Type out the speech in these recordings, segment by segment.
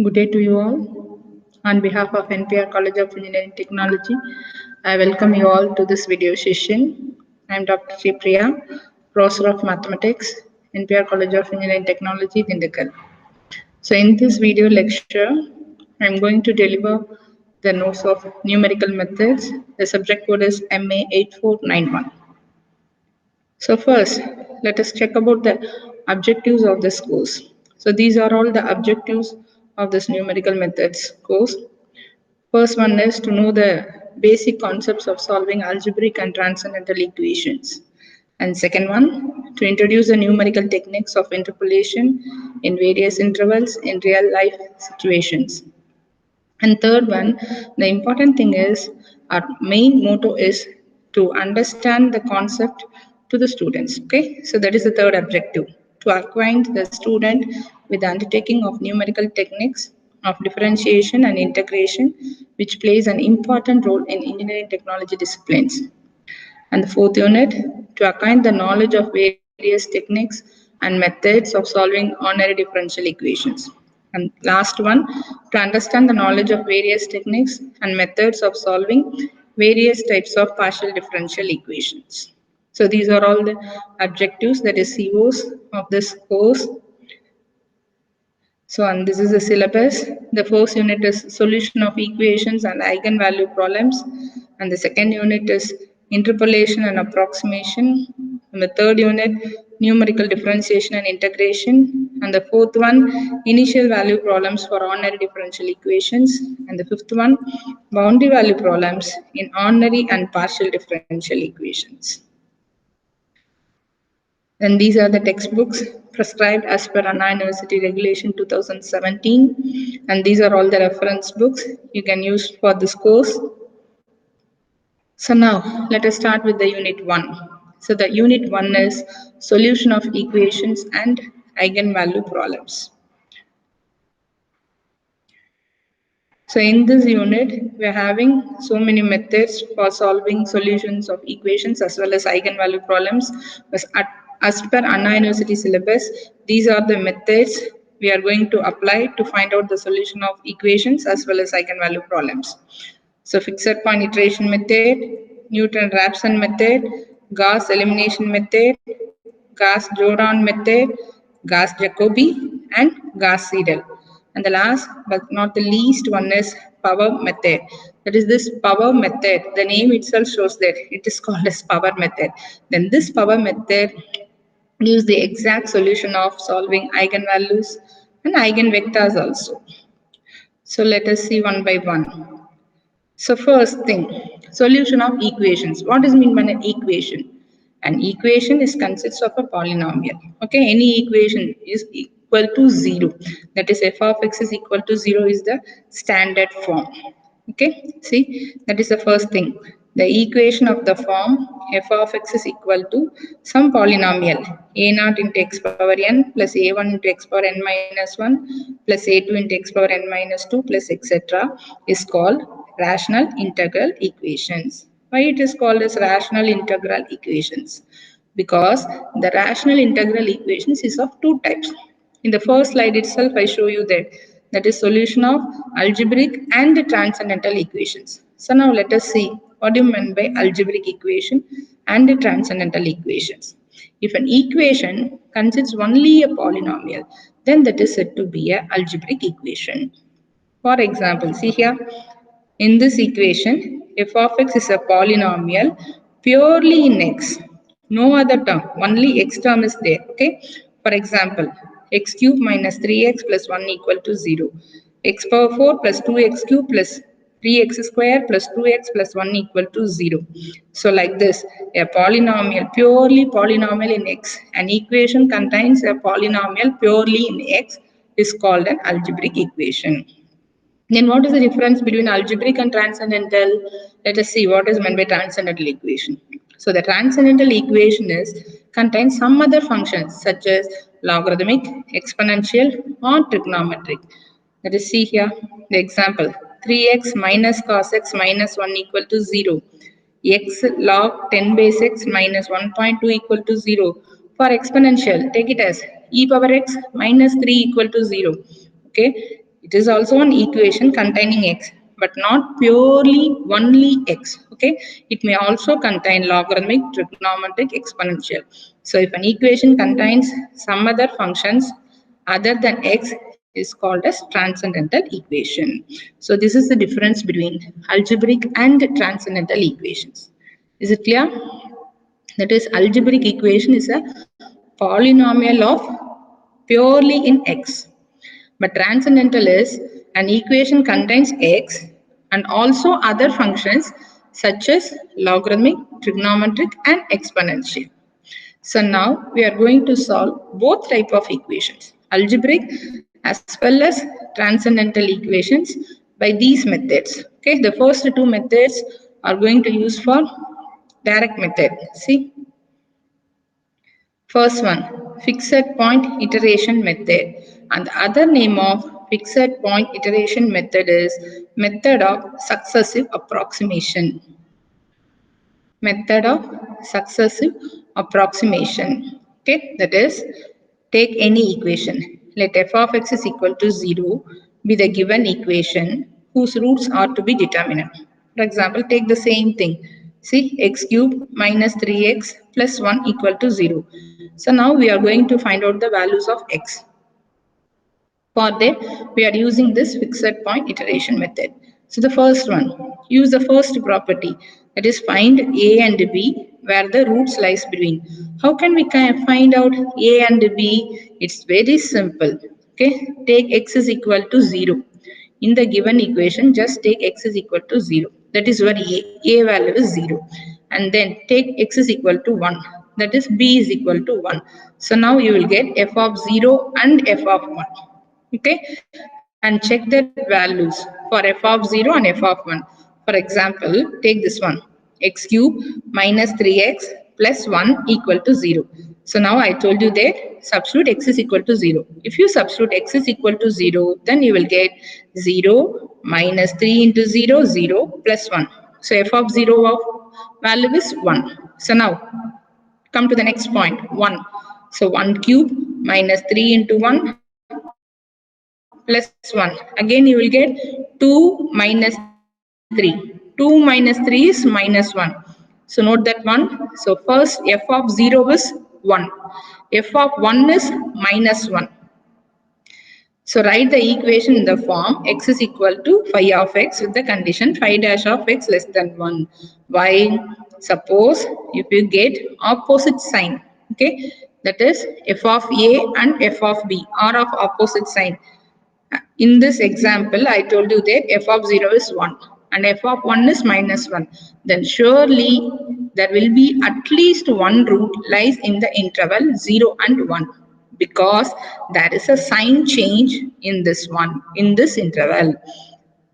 Good day to you all. On behalf of NPR College of Engineering Technology, I welcome you all to this video session. I am Dr. Chipriya, Professor of Mathematics, NPR College of Engineering Technology, Dindigul. So in this video lecture, I am going to deliver the notes of numerical methods. The subject code is MA8491. So first, let us check about the objectives of this course. So these are all the objectives of this numerical methods course. First one is to know the basic concepts of solving algebraic and transcendental equations. And second one, to introduce the numerical techniques of interpolation in various intervals in real life situations. And third one, the important thing is our main motto is to understand the concept to the students. Okay, so that is the third objective, to acquaint the student with the undertaking of numerical techniques of differentiation and integration, which plays an important role in engineering technology disciplines. And the fourth unit, to acquire the knowledge of various techniques and methods of solving ordinary differential equations. And last one, to understand the knowledge of various techniques and methods of solving various types of partial differential equations. So these are all the objectives, that is COs of this course. So, and this is the syllabus. The first unit is solution of equations and eigenvalue problems. And the second unit is interpolation and approximation. And the third unit, numerical differentiation and integration. And the fourth one, initial value problems for ordinary differential equations. And the fifth one, boundary value problems in ordinary and partial differential equations. And these are the textbooks prescribed as per Anna University Regulation 2017. And these are all the reference books you can use for this course. So now let us start with the unit 1. So the unit 1 is solution of equations and eigenvalue problems. So in this unit, we are having so many methods for solving solutions of equations as well as eigenvalue problems. As per Anna University syllabus, these are the methods we are going to apply to find out the solution of equations as well as eigenvalue problems. So fixed point iteration method, Newton-Raphson method, Gauss elimination method, Gauss-Jordan method, Gauss-Jacobi, and Gauss-Seidel. And the last but not the least one is power method. That is this power method. The name itself shows that it is called as power method. Then this power method gives the exact solution of solving eigenvalues and eigenvectors also. So let us see one by one. So first thing, solution of equations. What is meant by an equation? An equation is consists of a polynomial. Okay, any equation is equal to 0. That is f of x is equal to 0 is the standard form. Okay, see, that is the first thing. The equation of the form f of x is equal to some polynomial a0 into x power n plus a1 into x power n minus 1 plus a2 into x power n minus 2 plus etc. is called rational integral equations. Why it is called as rational integral equations? Because the rational integral equations is of two types. In the first slide itself, I show you that is solution of algebraic and transcendental equations. So now let us see what do you mean by algebraic equation and the transcendental equations. If an equation consists only a polynomial, then that is said to be an algebraic equation. For example, see here, in this equation, f of x is a polynomial purely in x. No other term, only x term is there. Okay. For example, x cube minus 3x plus 1 equal to 0. X power 4 plus 2x cube plus 3x square plus 2x plus 1 equal to 0. So like this, a polynomial, purely polynomial in x. An equation contains a polynomial purely in x is called an algebraic equation. Then what is the difference between algebraic and transcendental? Let us see what is meant by transcendental equation. So the transcendental equation contains some other functions such as logarithmic, exponential, or trigonometric. Let us see here the example. 3x minus cos x minus 1 equal to 0. X log 10 base x minus 1.2 equal to 0. For exponential, take it as e power x minus 3 equal to 0. Okay. It is also an equation containing x, but not purely only x. Okay, it may also contain logarithmic, trigonometric, exponential. So if an equation contains some other functions other than x is called as transcendental equation. So this is the difference between algebraic and transcendental equations. Is it clear? That is, algebraic equation is a polynomial of purely in x. But transcendental is an equation contains x and also other functions such as logarithmic, trigonometric and exponential. So now we are going to solve both type of equations, algebraic as well as transcendental equations by these methods. Okay, the first two methods are going to use for direct method. See, first one, fixed point iteration method, and the other name of fixed point iteration method is method of successive approximation. Method of successive approximation. Okay, that is, take any equation. Let f of x is equal to 0 be the given equation whose roots are to be determined. For example, take the same thing. See, x cube minus 3x plus 1 equal to 0. So now we are going to find out the values of x. For that, we are using this fixed point iteration method. So the first one, use the first property, that is find a and b where the roots lies between. How can we find out a and b? It's very simple. Okay, take x is equal to 0. In the given equation, just take x is equal to 0. That is where a value is 0. And then take x is equal to 1. That is b is equal to 1. So now you will get f of 0 and f of 1. Okay, and check their values for f of 0 and f of 1. For example, take this one, x cube minus 3x plus 1 equal to 0. So now I told you that substitute x is equal to 0. If you substitute x is equal to 0, then you will get 0 minus 3 into 0, 0 plus 1. So f of 0 of value is 1. So now come to the next point, 1. So 1 cube minus 3 into 1 plus 1. Again you will get 2 minus 3. 2 minus 3 is minus 1. So note that 1. So first f of 0 is 1. F of 1 is minus 1. So write the equation in the form x is equal to phi of x with the condition phi dash of x less than 1. Why? Suppose if you get opposite sign, okay, that is f of a and f of b are of opposite sign. In this example, I told you that f of 0 is 1 and f of 1 is minus 1. Then surely there will be at least one root lies in the interval 0 and 1 because there is a sign change in this one, in this interval.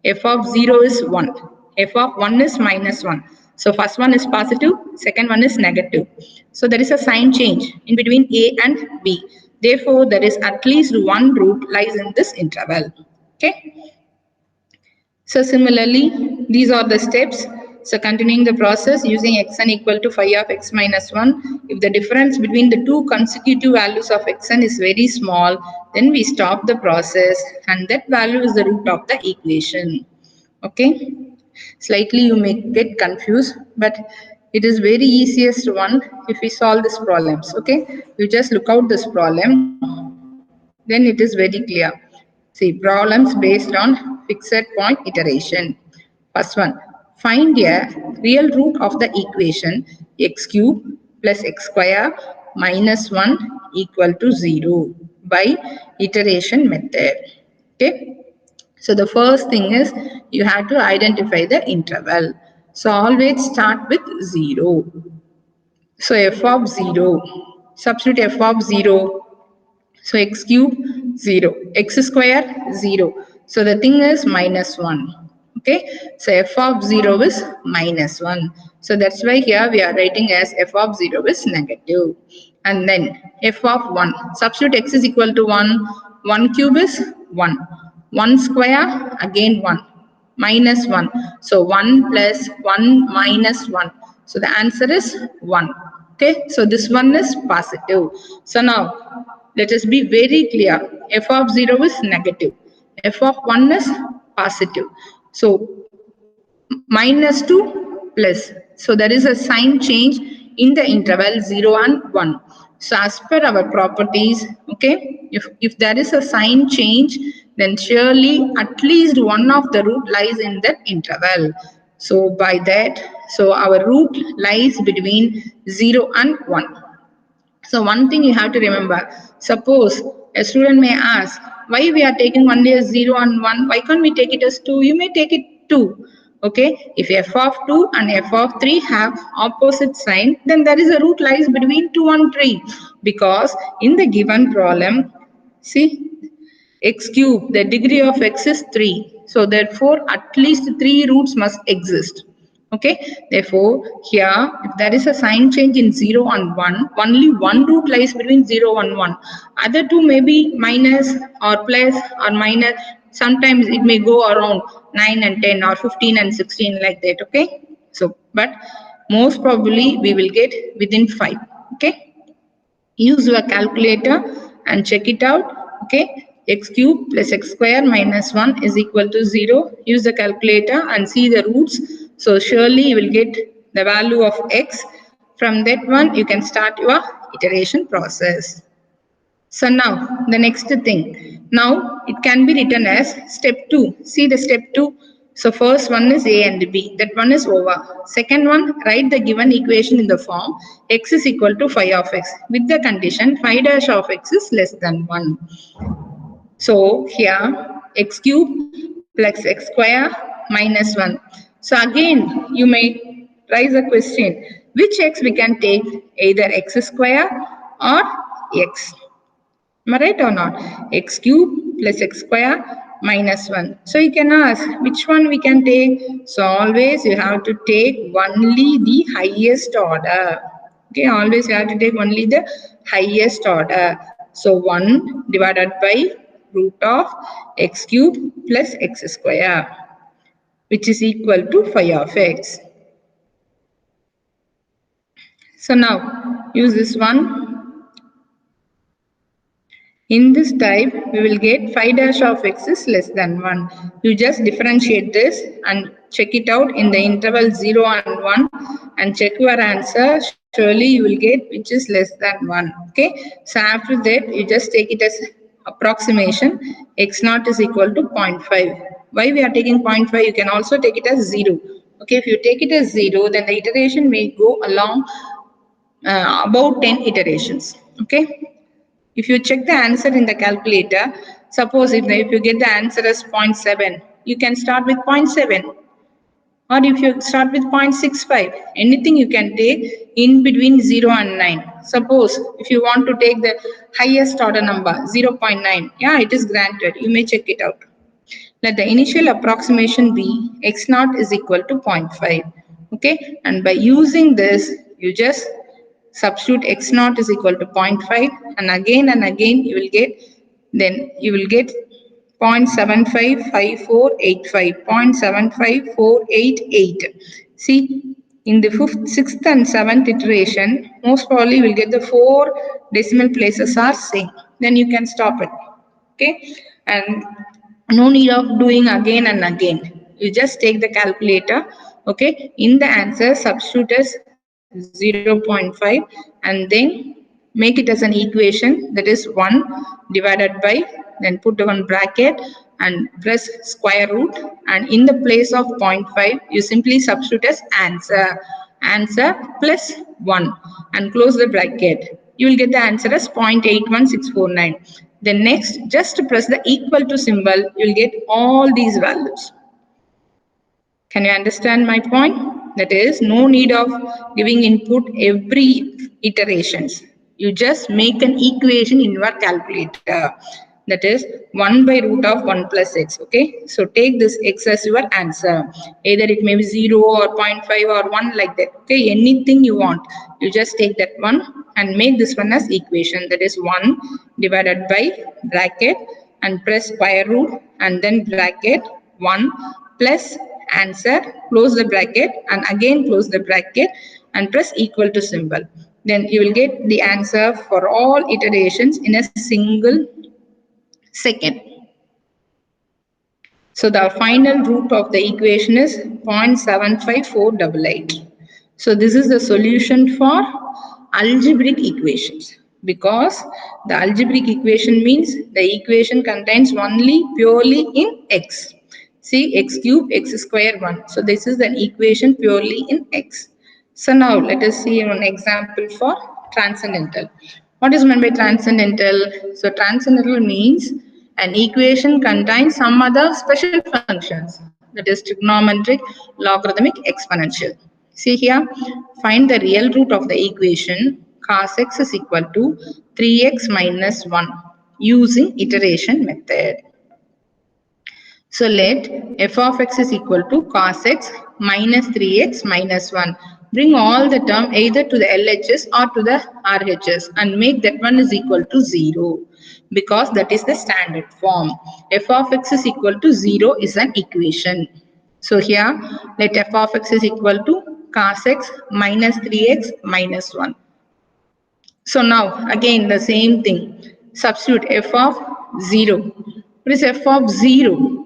F of 0 is 1. F of 1 is minus 1. So first one is positive, second one is negative. So there is a sign change in between A and B. Therefore, there is at least one root lies in this interval. Okay. So similarly, these are the steps. So continuing the process using xn equal to phi of x minus 1. If the difference between the two consecutive values of xn is very small, then we stop the process and that value is the root of the equation. Okay. Slightly you may get confused, but it is very easiest one if we solve these problems. Okay. You just look out this problem, then it is very clear. See, problems based on fixed point iteration. First one, find a real root of the equation x cube plus x square minus 1 equal to 0 by iteration method. Okay. So the first thing is you have to identify the interval. So always start with 0. So f of 0, substitute f of 0. So x cube 0, x square 0. So the thing is minus 1. Okay. So f of 0 is minus 1. So that's why here we are writing as f of 0 is negative. And then f of 1. Substitute x is equal to 1. 1 cube is 1. 1 square again 1. Minus 1. So 1 plus 1 minus 1. So the answer is 1. Okay. So this one is positive. So now let us be very clear. F of 0 is negative. f of 1 is positive. So minus 2 plus. So there is a sign change in the interval 0 and 1. So as per our properties, okay, if there is a sign change, then surely at least one of the root lies in that interval. So by that, so our root lies between 0 and 1. So one thing you have to remember, suppose a student may ask, why we are taking only as 0 and 1, why can't we take it as 2? You may take it 2. Okay, if f of 2 and f of 3 have opposite sign, then there is a root lies between 2 and 3. Because in the given problem, see, x cube, the degree of x is 3. So therefore, at least 3 roots must exist. Okay, therefore, here, if there is a sign change in 0 and 1, only one root lies between 0 and 1. Other two may be minus or plus or minus. Sometimes it may go around 9 and 10 or 15 and 16 like that. Okay, so, but most probably we will get within 5. Okay. Use your calculator and check it out. Okay, x cube plus x square minus 1 is equal to 0. Use the calculator and see the roots. So surely you will get the value of x. From that one you can start your iteration process. So now the next thing. Now it can be written as step 2. See the step 2. So first one is A and B. That one is over. Second one, write the given equation in the form x is equal to phi of x with the condition phi dash of x is less than 1. So here x cube plus x square minus 1. So again you may raise a question. Which x we can take? Either x square or x. Am I right or not? X cube plus x square minus 1. So you can ask which one we can take. So always you have to take only the highest order. Okay, always you have to take only the highest order. So 1 divided by root of x cube plus x square, which is equal to phi of x. So now use this one. In this type, we will get phi dash of x is less than 1. You just differentiate this and check it out in the interval 0 and 1 and check your answer. Surely you will get which is less than 1. Okay. So after that, you just take it as approximation. X naught is equal to 0.5. Why we are taking 0.5? You can also take it as 0. Okay. If you take it as 0, then the iteration may go along about 10 iterations. Okay. If you check the answer in the calculator, suppose if you get the answer as 0.7, you can start with 0.7. Or if you start with 0.65, anything you can take in between 0 and 9. Suppose if you want to take the highest order number, 0.9, yeah, it is granted. You may check it out. Let the initial approximation be x naught is equal to 0.5. Okay, and by using this, you just substitute x naught is equal to 0.5 and again you will get, then you will get 0.755485, 0.75488. See, in the 5th, 6th and 7th iteration, most probably you will get the 4 decimal places are same. Then you can stop it. Okay, and no need of doing again and again. You just take the calculator. Okay, in the answer substitute as 0.5 and then make it as an equation, that is 1 divided by, then put one bracket and press square root, and in the place of 0.5 you simply substitute as answer plus 1 and close the bracket. You will get the answer as 0.81649. Then next, just press the equal to symbol, you will get all these values. Can you understand my point? That is, no need of giving input every iterations. You just make an equation in your calculator. That is 1 by root of 1 plus x. Okay. So take this x as your answer. Either it may be 0 or 0.5 or 1 like that. Okay. Anything you want. You just take that one and make this one as equation. That is 1 divided by bracket and press square root and then bracket 1 plus answer, close the bracket and again close the bracket and press equal to symbol. Then you will get the answer for all iterations in a single second. So the final root of the equation is 0.75488. So this is the solution for algebraic equations, because the algebraic equation means the equation contains only purely in x. See, x cube, x square 1. So this is an equation purely in x. So now let us see an example for transcendental. What is meant by transcendental? So transcendental means an equation contains some other special functions, that is trigonometric, logarithmic, exponential. See here, find the real root of the equation cos x is equal to 3x minus 1 using iteration method. So let f of x is equal to cos x minus 3x minus 1. Bring all the term either to the LHS or to the RHS and make that one is equal to 0, because that is the standard form. F of x is equal to 0 is an equation. So here let f of x is equal to cos x minus 3x minus 1. So now again the same thing. Substitute f of 0. What is f of 0?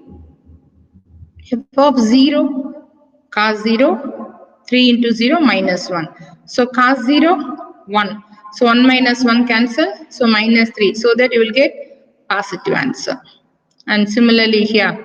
F of 0, cos 0, 3 into 0 minus 1. So cos 0, 1. So 1 minus 1 cancel, so minus 3. So that you will get positive answer. And similarly here,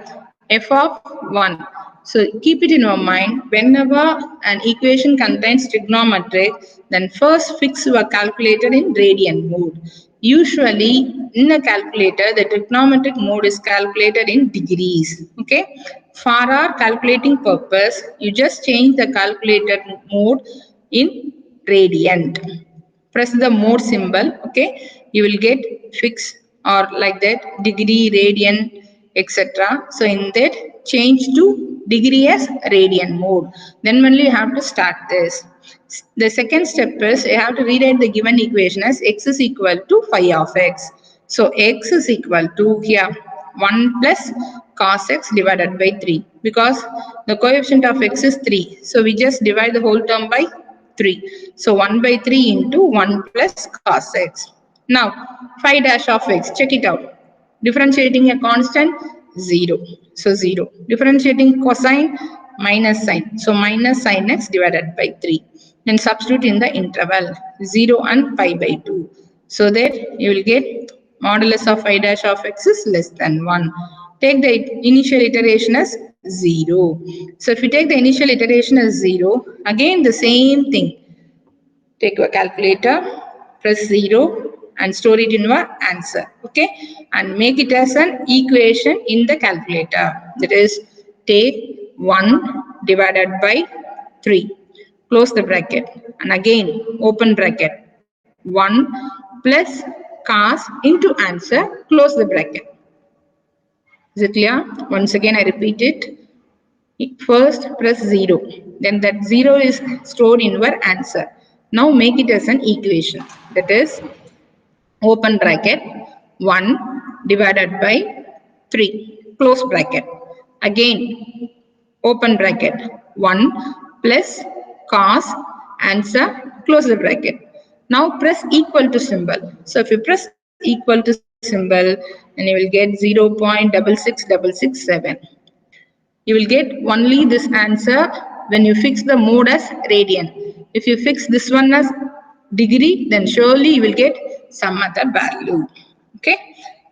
f of 1. So keep it in your mind, whenever an equation contains trigonometric, then first fix your calculator in radian mode. Usually in a calculator, the trigonometric mode is calculated in degrees. Okay. For our calculating purpose, you just change the calculator mode in radian. Press the mode symbol. Okay. You will get fix or like that degree, radian, etc. So in that change to degree as radian mode. Then only you have to start this. The second step is you have to rewrite the given equation as x is equal to phi of x. So x is equal to here 1 plus cos x divided by 3, because the coefficient of x is 3. So we just divide the whole term by 3. So 1 by 3 into 1 plus cos x. Now phi dash of x, check it out. Differentiating a constant, 0. So 0. Differentiating cosine, minus sine. So minus sine x divided by 3. Then substitute in the interval 0 and pi by 2. So that you will get modulus of phi dash of x is less than 1. Take the initial iteration as 0. So if you take the initial iteration as 0, again the same thing. Take your calculator, press 0 and store it in your answer. Okay. And make it as an equation in the calculator. That is, take 1 divided by 3. Close the bracket. And again, open bracket. 1 plus cos into answer. Close the bracket. Is it clear? Once again, I repeat it. First press 0. Then that 0 is stored in your answer. Now make it as an equation. That is, open bracket 1 divided by 3. Close bracket. Again, open bracket 1 plus cos answer. Close the bracket. Now press equal to symbol. So if you press equal to symbol, then you will get 0.66667. You will get only this answer when you fix the mode as radian. If you fix this one as degree, then surely you will get some other value. Okay.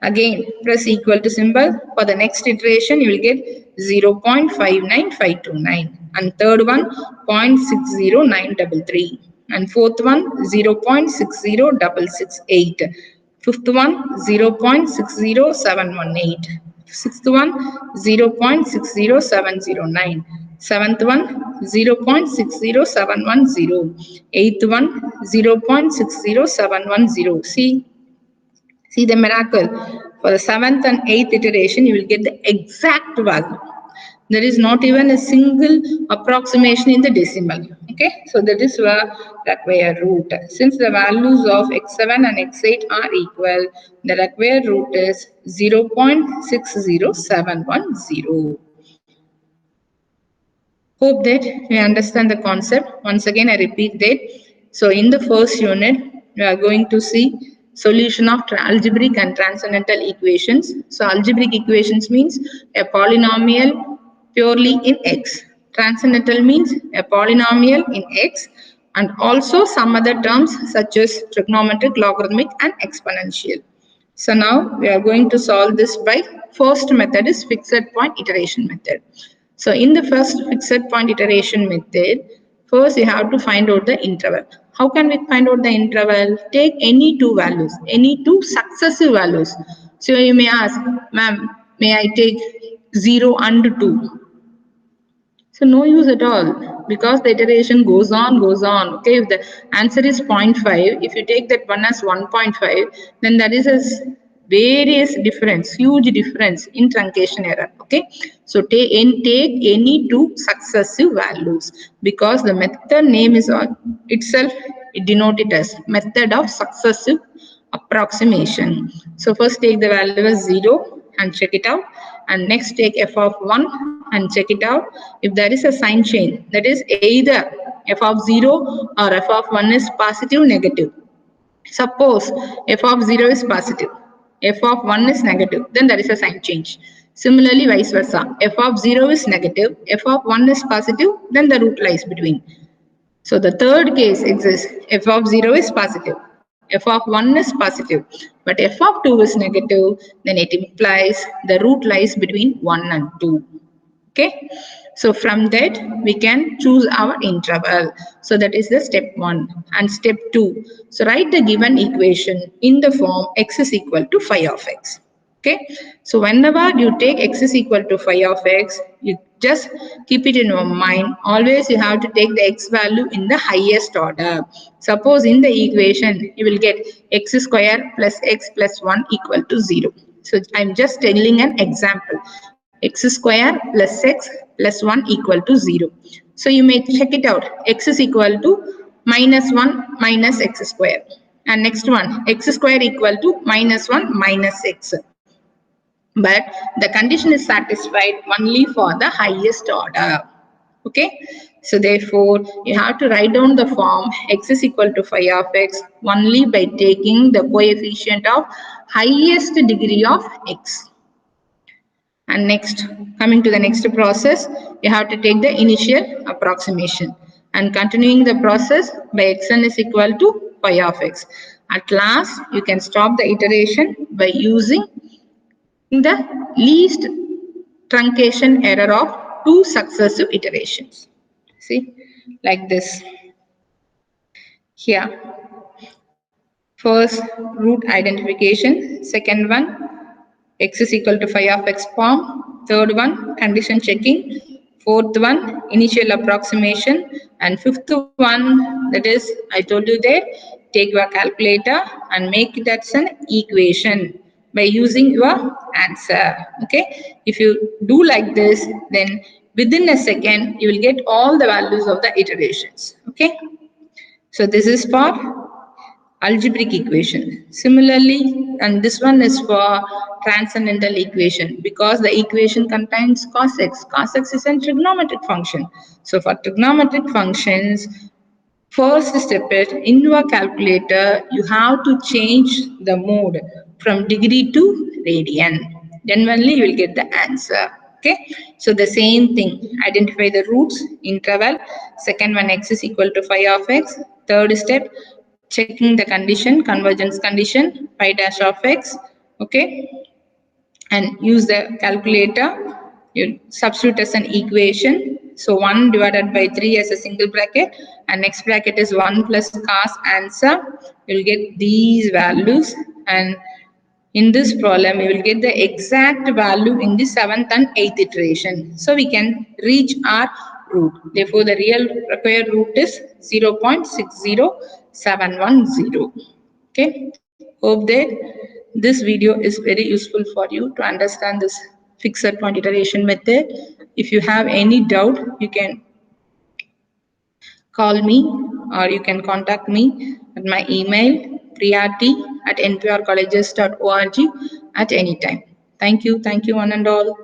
Again, press equal to symbol. For the next iteration, you will get 0.59529. And third one, 0.60933. And fourth one, 0.60668. Fifth one, 0.60718. Sixth one, 0.60709. Seventh one, 0.60710. Eighth one, 0.60710. See the miracle. For the seventh and eighth iteration, you will get the exact value. There is not even a single approximation in the decimal. Okay, so that is where required root. Since the values of x7 and x8 are equal, the required root is 0.60710. Hope that you understand the concept. Once again, I repeat that. So in the first unit, we are going to see solution of algebraic and transcendental equations. So algebraic equations means a polynomial purely in x. Transcendental means a polynomial in x and also some other terms such as trigonometric, logarithmic and exponential. So now we are going to solve this by first method is fixed point iteration method. So in the first fixed point iteration method, first you have to find out the interval. How can we find out the interval? Take any two values, any two successive values. So you may ask, ma'am, may I take 0 and 2? So no use at all because the iteration goes on. Okay, if the answer is 0.5, if you take that one as 1.5, then that is a various difference, huge difference in truncation error. Okay, so take any two successive values because the method name is itself it denoted as method of successive approximation. So first take the value as 0 and check it out, and next take f of 1 and check it out. If there is a sign change, that is either f of 0 or f of 1 is positive negative. Suppose f of 0 is positive, f of 1 is negative, then there is a sign change. Similarly vice versa, f of 0 is negative, f of 1 is positive, then the root lies between. So the third case exists, f of 0 is positive, f of 1 is positive, but f of 2 is negative, then it implies the root lies between 1 and 2. Okay, so from that we can choose our interval. So that is the step 1 and step 2. So write the given equation in the form x is equal to phi of x. Okay, so whenever you take x is equal to phi of x, you just keep it in your mind. Always you have to take the x value in the highest order. Suppose in the equation you will get x square plus x plus 1 equal to 0. So I'm just telling an example. X square plus x plus 1 equal to 0. So you may check it out. X is equal to minus 1 minus x square. And next one, x square equal to minus 1 minus x. But the condition is satisfied only for the highest order. Okay, so therefore you have to write down the form x is equal to phi of x only by taking the coefficient of highest degree of x. And next, coming to the next process, you have to take the initial approximation and continuing the process by xn is equal to phi of x. At last, you can stop the iteration by using the least truncation error of two successive iterations. See, like this. Here, first root identification, second one x is equal to phi of x form, third one condition checking, fourth one initial approximation, and fifth one, that is I told you there, take your calculator and make it as an equation by using your answer. Okay, if you do like this, then within a second you will get all the values of the iterations. Okay, so this is for algebraic equation. Similarly, and this one is for transcendental equation because the equation contains cos x. Cos x is a trigonometric function. So for trigonometric functions, first step is in your calculator, you have to change the mode from degree to radian. Then only you will get the answer. Okay, so the same thing, identify the roots, interval, second one x is equal to phi of x, third step, checking the condition, convergence condition, phi dash of x, okay, and use the calculator, you substitute as an equation. So 1 divided by 3 as a single bracket and next bracket is 1 plus cos answer. You will get these values, and in this problem you will get the exact value in the 7th and 8th iteration. So we can reach our root. Therefore the real required root is 0.60710. Okay, hope that this video is very useful for you to understand this fixed point iteration method. If you have any doubt, you can call me or you can contact me at my email priyati@nprcolleges.org at any time. Thank you one and all.